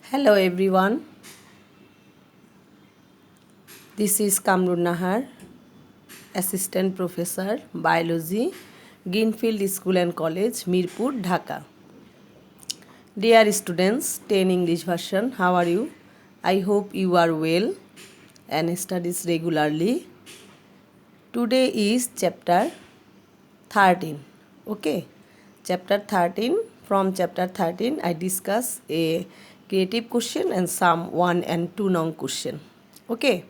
Hello everyone, this is Kamrun Nahar, Assistant Professor, Biology, Greenfield School and College, Mirpur, Dhaka. Dear students, 10 English version, how are you? I hope you are well and studies regularly. Today is chapter 13, okay? Chapter 13, from chapter 13 I discuss a creative question and some 1 and 2 noun question, okay?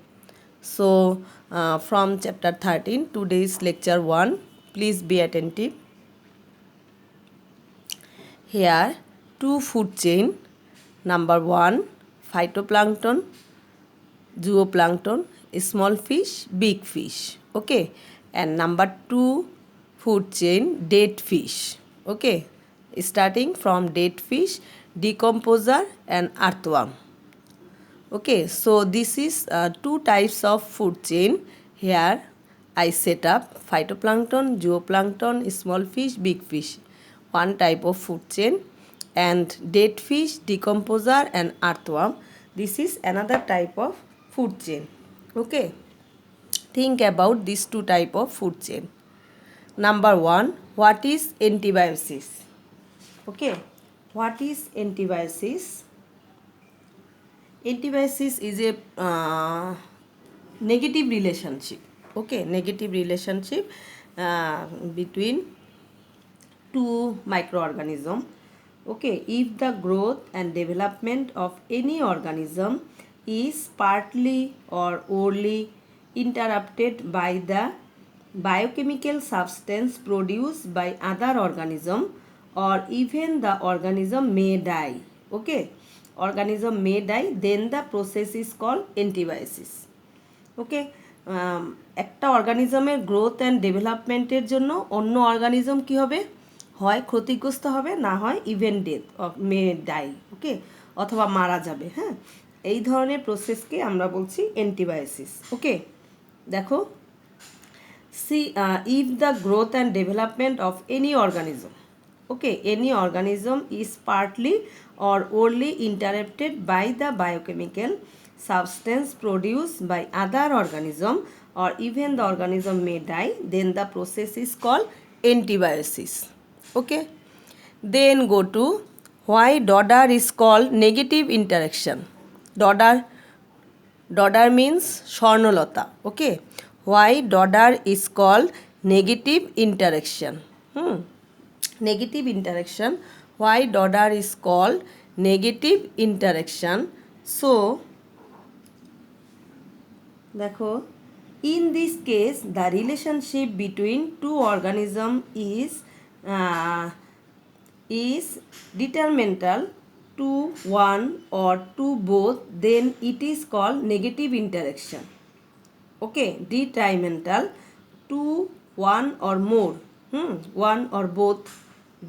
So, from chapter 13, today's lecture 1, please be attentive. Here, two food chain. Number 1, phytoplankton, zooplankton, small fish, big fish. Okay. And number 2, food chain, dead fish. Okay. Starting from dead fish, decomposer and earthworm. Okay, so this is two types of food chain. Here I set up phytoplankton, zooplankton, small fish, big fish. One type of food chain, and dead fish, decomposer and earthworm. This is another type of food chain. Okay, think about these two type of food chain. Number 1, what is antibiosis? Okay, what is antibiosis? Antibiosis is a negative relationship, okay, negative relationship between two microorganism. Okay, if the growth and development of any organism is partly or wholly interrupted by the biochemical substance produced by other organism, or even the organism may die, okay, organism may die, then the process is called antibiosis. ওকে, একটা অর্গানিজমের growth and ডেভেলপমেন্টের জন্য অন্য organism কী হবে, হয় ক্ষতিগ্রস্ত হবে, না হয় ইভেন ডেথ মে ডাই, ওকে, অথবা মারা যাবে। হ্যাঁ, এই ধরনের প্রসেসকে আমরা বলছি অ্যান্টিবায়োসিস। ওকে, দেখো, see if the growth and development of any organism, okay, any organism is partly or wholly interrupted by the biochemical substance produced by other organism, or even the organism may die, then the process is called antibiosis. Okay, then go to why dodder is called negative interaction. Dodder means Swarnalata. Okay, why dodder is called negative interaction? Negative interaction. Why dodder is called negative interaction? So, দেখো, in this case the relationship between two organisms is detrimental to one or to both, then it is called negative interaction. Okay, detrimental to one or more, one or both,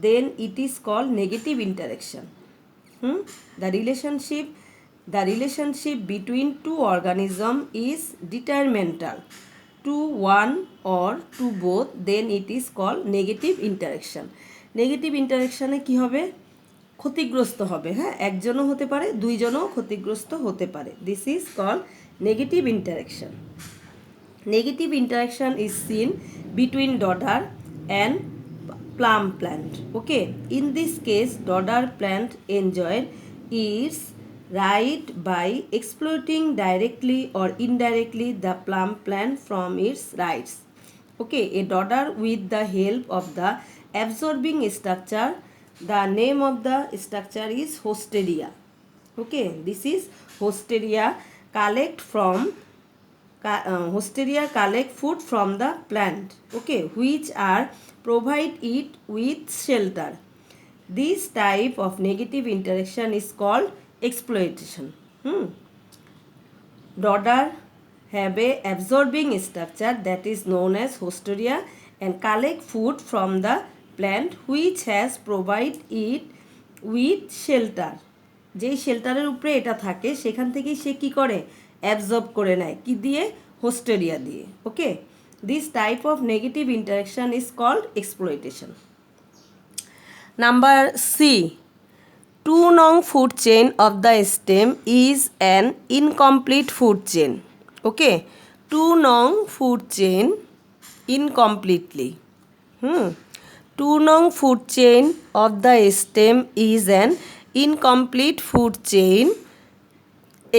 then it is called negative interaction. The relationship between two organisms is detrimental to one or to both, then it is called negative interaction. Negative ইন্টারাকশানে কী হবে, ক্ষতিগ্রস্ত হবে। হ্যাঁ, একজনও হতে পারে, দুইজনও ক্ষতিগ্রস্ত হতে পারে। This is called negative interaction. Negative interaction is seen between dodder and plum plant. Okay, in this case dodder plant enjoyed its right by exploiting directly or indirectly the plum plant from its rights. Okay, a dodder with the help of the absorbing structure, the name of the structure is Hosteria. Okay, this is Hosteria collect food from the plant, okay, which are provide it with shelter. This type of negative interaction is called exploitation. Dodder have a absorbing structure that is known as Hosteria and collect food from the plant which has provide it with shelter. যেই শেল্টারের উপরে এটা থাকে সেখান থেকেই সে কী করে, absorb করে নেয়, কি দিয়ে, হোস্টেরিয়া দিয়ে। Okay, this type of negative interaction is called exploitation. Number C, 2 nong food chain of the stem is an incomplete food chain. Okay, 2 nong food chain incompletely. 2 nong food chain of the stem is an incomplete food chain.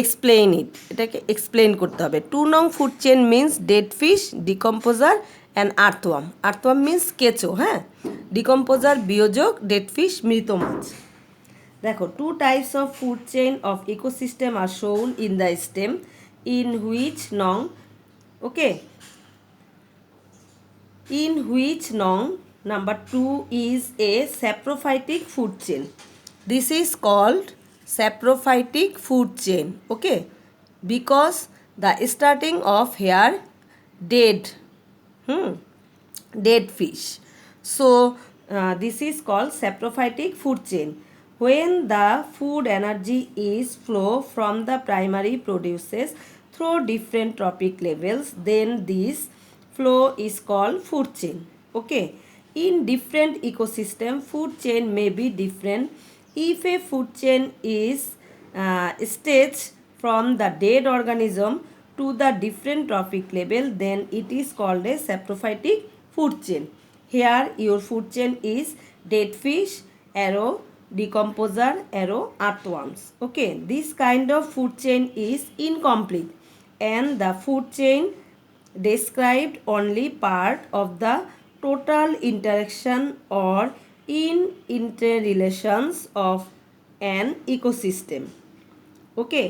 Explain it. এটাকে explain করতে হবে. 2 nong food chain means dead fish, decomposer and earthworm. Earthworm means কেঁচো, হ্যাঁ, decomposer বিয়োজক, dead fish মৃত মাছ। দেখো, 2 types of food chain of ecosystem are shown in the stem in which nong, okay, in which nong number 2 is a saprophytic food chain. This is called saprophytic food chain, okay, because the starting of here dead, dead fish. So this is called saprophytic food chain. When the food energy is flow from the primary produces through different trophic levels, then this flow is called food chain. Okay, in different ecosystem food chain may be different. If a food chain is staged from the dead organism to the different trophic level, then it is called a saprophytic food chain. Here your food chain is dead fish, arrow, decomposer, arrow, earthworms. Okay, this kind of food chain is incomplete and the food chain described only part of the total interaction or in interrelations of an ecosystem. Okay,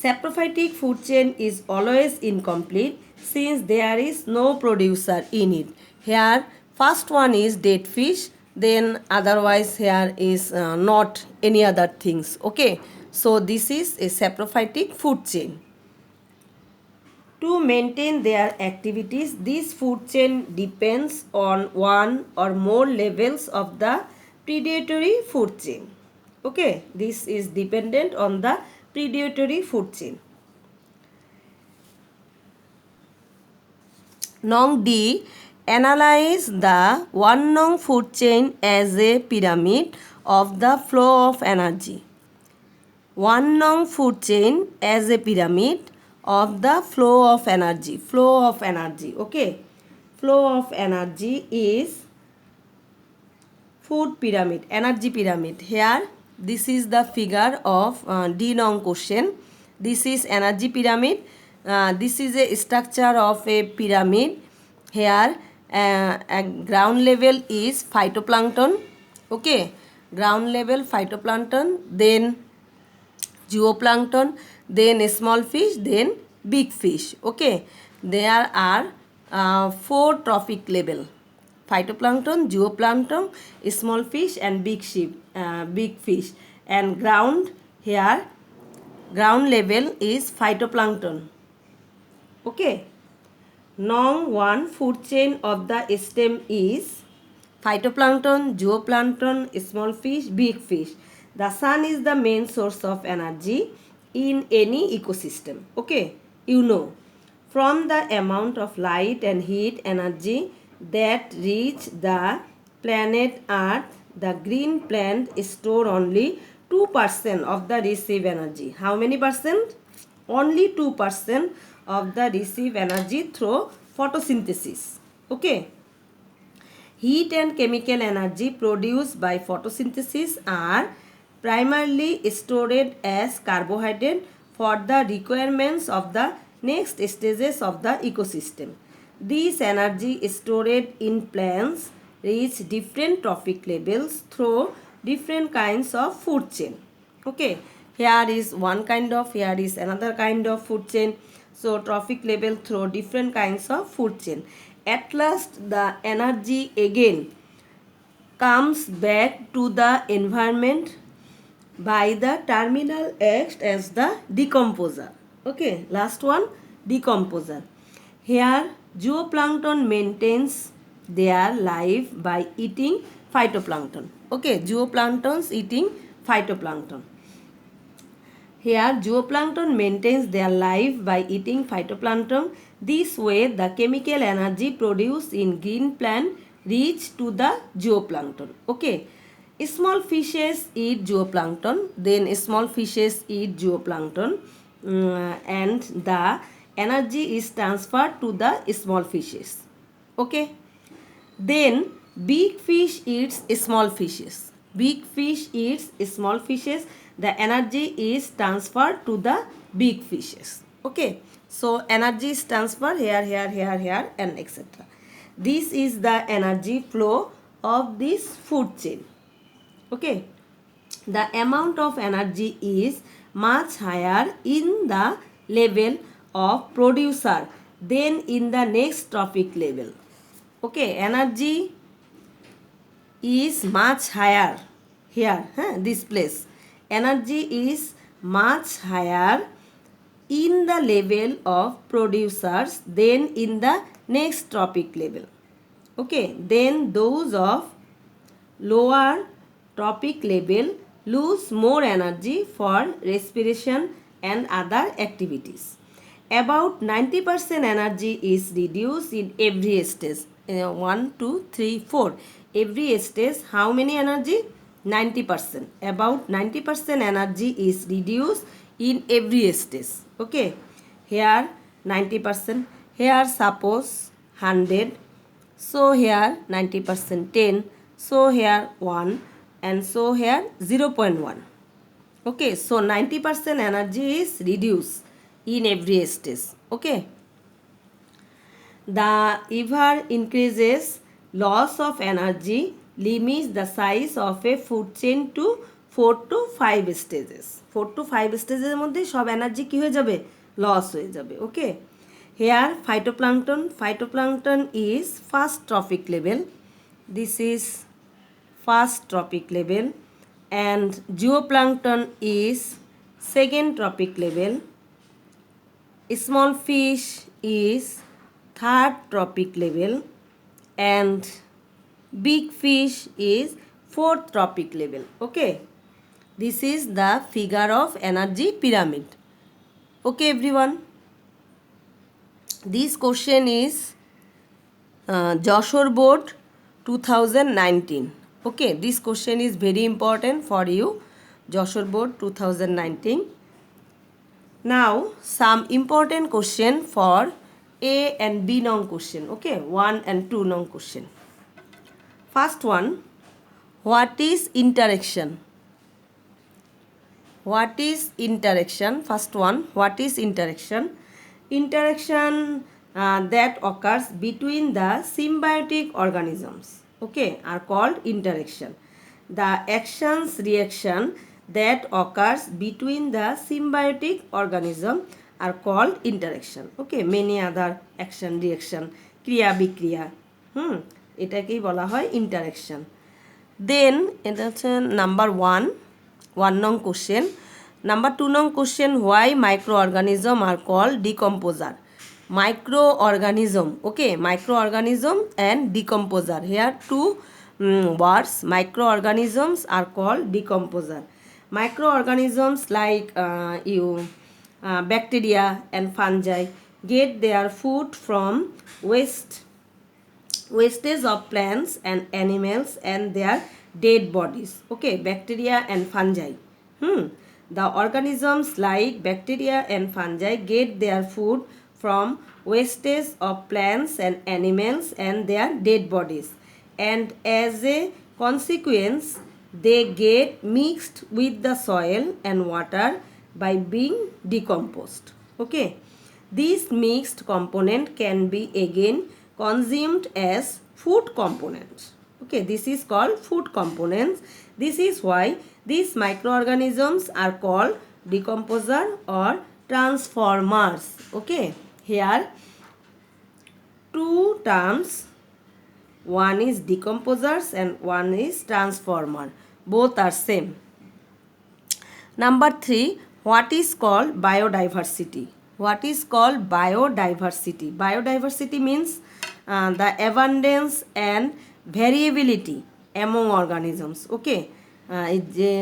saprophytic food chain is always incomplete since there is no producer in it. Here first one is dead fish, then otherwise here is not any other things. Okay, so this is a saprophytic food chain. To maintain their activities, this food chain depends on one or more levels of the predatory food chain. Okay, this is dependent on the predatory food chain. Nong D, analyze the 1 nong food chain as a pyramid of the flow of energy. 1 nong food chain as a pyramid of the flow of energy. Flow of energy, okay, flow of energy is food pyramid, energy pyramid. Here this is the figure of D nong question. This is energy pyramid. This is a structure of a pyramid. Here ground level is phytoplankton, okay, ground level phytoplankton, then zooplankton, then small fish, then big fish. Okay, there are 4 trophic level: phytoplankton, zooplankton, small fish and big fish. And ground, here ground level is phytoplankton. Okay, nong 1 food chain of the stem is phytoplankton, zooplankton, small fish, big fish. The sun is the main source of energy in any ecosystem. Okay, you know, from the amount of light and heat energy that reach the planet Earth, the green plant store only 2% of the received energy. How many percent? Only 2% of the received energy through photosynthesis. Okay, heat and chemical energy produced by photosynthesis are primarily stored as carbohydrate for the requirements of the next stages of the ecosystem. This energy stored in plants reach different trophic levels through different kinds of food chain. Okay, here is one kind of, here is another kind of food chain. So trophic level through different kinds of food chain. At last the energy again comes back to the environment by the terminal acts as the decomposer. Okay, last one, decomposer. Here zooplankton maintains their life by eating phytoplankton. Okay, zooplanktons eating phytoplankton. Here zooplankton maintains their life by eating phytoplankton. This way the chemical energy produced in green plant reach to the zooplankton. Okay, Small fishes eat zooplankton, then small fishes eat zooplankton, and the energy is transferred to the small fishes. Okay. Then big fish eats small fishes. Big fish eats small fishes. The energy is transferred to the big fishes. Okay. So energy is transferred here, and etc. This is the energy flow of this food chain. Okay. The amount of energy is much higher in the level of producer than in the next trophic level. Okay, energy is much higher here, this place. Energy is much higher in the level of producers than in the next trophic level. Okay, then those of lower trophic level lose more energy for respiration and other activities. About 90% energy is reduced in every stage. 1, 2, 3, 4. Every stage, how many energy? 90%. About 90% energy is reduced in every stage. Okay. Here 90%. Here suppose 100. So here 90% 10. So here 1. And so here 0.1. Okay. So 90% energy is reduced in every stage. Okay. The ever increases loss of energy limits the size of a food chain to 4 to 5 stages. 4 to 5 stages এর মধ্যে সব energy কি হয়ে যাবে, loss হয়ে যাবে. ওকে, hair phytoplankton is first trophic level. This is first trophic level, and zooplankton is second trophic level. Small fish is third trophic level, and big fish is fourth trophic level. Okay, this is the figure of energy pyramid. Okay everyone, this question is Joshore Board 2019. Okay, this question is very important for you, Joshore Board 2019. Now some important question for A and B non question. Okay, 1 and 2 non question. First one, what is interaction? What is interaction? First one, what is interaction? Interaction that occurs between the symbiotic organisms, okay, are called interaction. The actions reaction that occurs between the symbiotic organism are called interaction. Okay, many other action reaction, kriya bikriya, এটাকেই বলা হয় interaction. Then এটা হচ্ছে number 1 নং question. Number 2 নং question, why microorganism are called decomposer? Microorganism, okay, microorganism and decomposer. Here two words, microorganisms are called decomposer. Microorganisms like bacteria and fungi get their food from wastage of plants and animals and their dead bodies. Okay, bacteria and fungi. The organisms like bacteria and fungi get their food from wastage of plants and animals and their dead bodies, and as a consequence they get mixed with the soil and water by being decomposed. Okay, this mixed component can be again consumed as food components. Okay, this is called food components. This is why these microorganisms are called decomposer or transformers. Okay, here two terms, one is decomposers and one is transformer, both are same. Number 3, what is called biodiversity? What is called biodiversity? Biodiversity means the abundance and variability among organisms. Okay, যে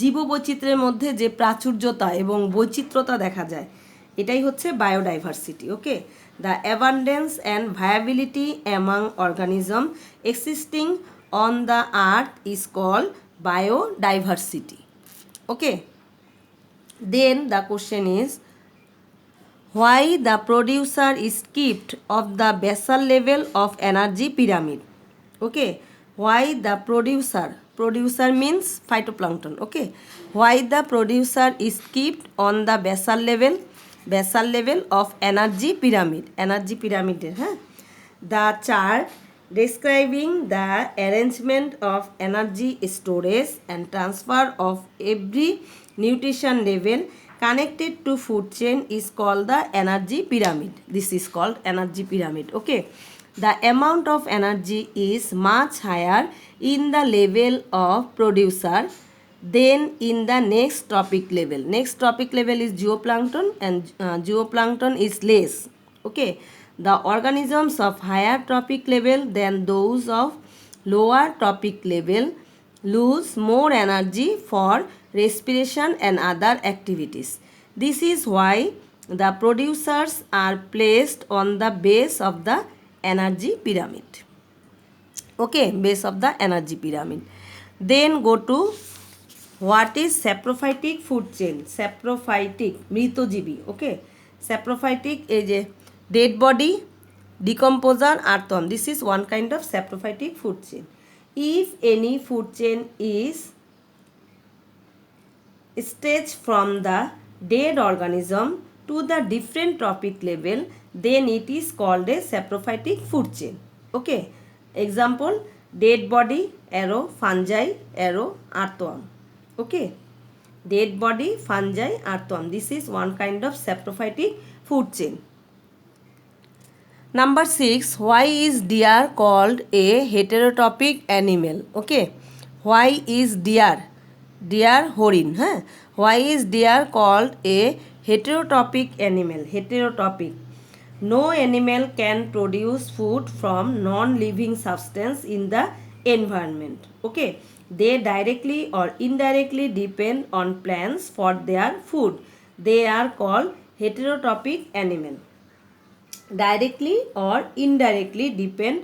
জীববৈচিত্র্যের মধ্যে যে প্রাচুর্যতা এবং বৈচিত্র্যতা দেখা যায়, এটাই হচ্ছে biodiversity. Okay, the abundance and viability among organism existing on the earth is called biodiversity. Okay, then the question is, why the producer is kept of the basal level of energy pyramid? Okay, why the producer means phytoplankton. Okay, why the producer is kept on the basal level of energy pyramid the chart describing the arrangement of energy storage and transfer of every nutrition level connected to food chain is called the energy pyramid. This is called energy pyramid. Okay, the amount of energy is much higher in the level of producer than in the next trophic level. Next trophic level is zooplankton, and zooplankton is less. Okay, the organisms of higher trophic level than those of lower trophic level lose more energy for respiration and other activities. This is why the producers are placed on the base of the energy pyramid. Okay, base of the energy pyramid. Then go to what is saprophytic food chain. Saprophytic মৃতজীবী. Okay, saprophytic is a dead body, decomposer, earthworm. This is one kind of saprophytic food chain. If any food chain is stretched from the dead organism to the different trophic level, then it is called a saprophytic food chain. Okay, example, dead body, arrow, fungi, arrow, earthworm. Okay, dead body, fungi, earthworm. This is one kind of saprophytic food chain. Number 6, why is deer called a heterotrophic animal? Okay, why is deer হরিণ, হ্যাঁ, why is deer called a heterotrophic animal? Heterotrophic, no animal can produce food from non-living substance in the environment. Okay, they directly or indirectly depend on plants for their food. They are called heterotrophic animal. Directly or indirectly depend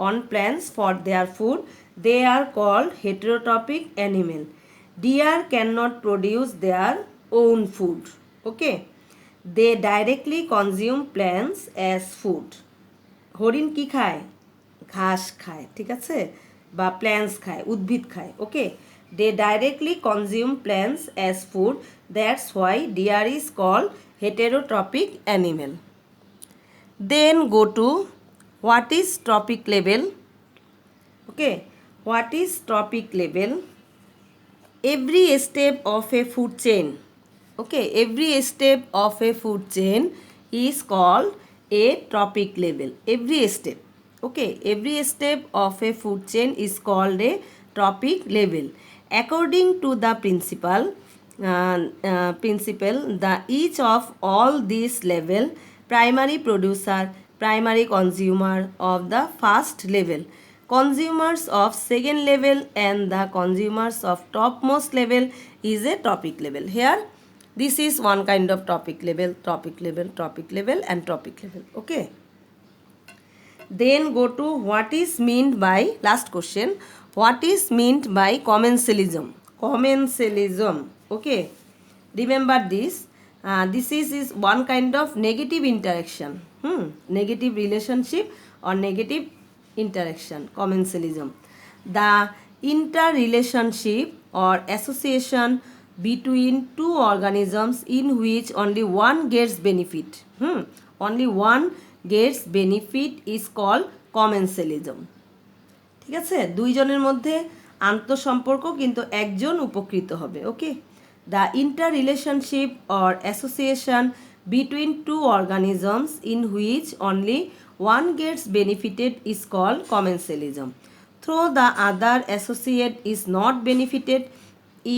on plants for their food. They are called heterotrophic animal. Deer cannot produce their own food. Okay, they directly consume plants as food. হরিণ কি খায়? ঘাস খায়, ঠিক আছে, বা plants খায়, উদ্ভিদ খায়. ওকে, they directly consume plants as food. That's why deer is called heterotrophic animal. Then go to what is trophic level. Okay, what is trophic level? Every step of a food chain, okay, every step of a food chain is called a trophic level. Every step, okay, every step of a food chain is called a trophic level. According to the principle, the each of all these level, primary producer, primary consumer of the first level, consumers of second level, and the consumers of topmost level is a trophic level. Here this is one kind of trophic level and trophic level. Okay, then go to what is meant by, last question, what is meant by commensalism. Okay, remember this. This is one kind of negative interaction, negative relationship or negative interaction, commensalism. The interrelationship or association between two organisms in which only one gets benefit, only one gets benefit is called commensalism. ঠিক আছে, দুইজনের মধ্যে আন্তঃসম্পর্ক কিন্তু একজন উপকৃত হবে. ওকে, the interrelationship or association between two organisms in which only one gets benefited is called commensalism. Though the other associate is not benefited,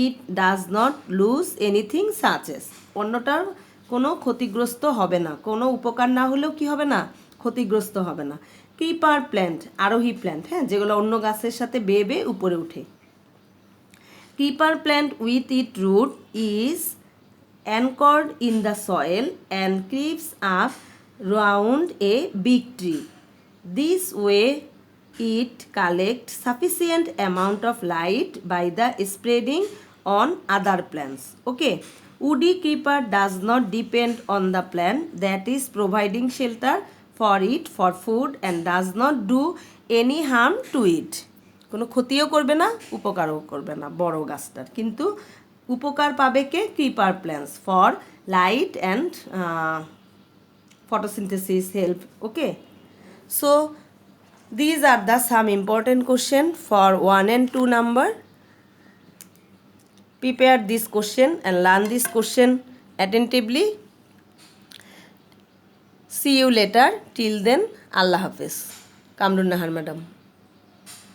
it does not lose anything such as, অন্যটার কোনো ক্ষতিগ্রস্ত হবে না, কোনো উপকার না হলেও কি হবে না, ক্ষতিগ্রস্ত হবে না. ক্রিপার প্ল্যান্ট, আরোহী প্ল্যান্ট, হ্যাঁ, যেগুলো অন্য গাছের সাথে বেয়ে বেয়ে উপরে উঠে. Creeper plant with its root is anchored in the soil and creeps up round a big tree. This way it collect sufficient amount of light by the spreading on other plants. Okay, woody creeper does not depend on the plant that is providing shelter for it for food and does not do any harm to it. কোনো ক্ষতিও করবে না, উপকারও করবে না বড় গাছটার, কিন্তু উপকার পাবে কে? Creeper plants for light and photosynthesis help. Okay, so these are the some important question for 1 and 2 number. Prepare this question and learn this question attentively. See you later. Till then, Allah Hafiz. Kamrun Nahar madam.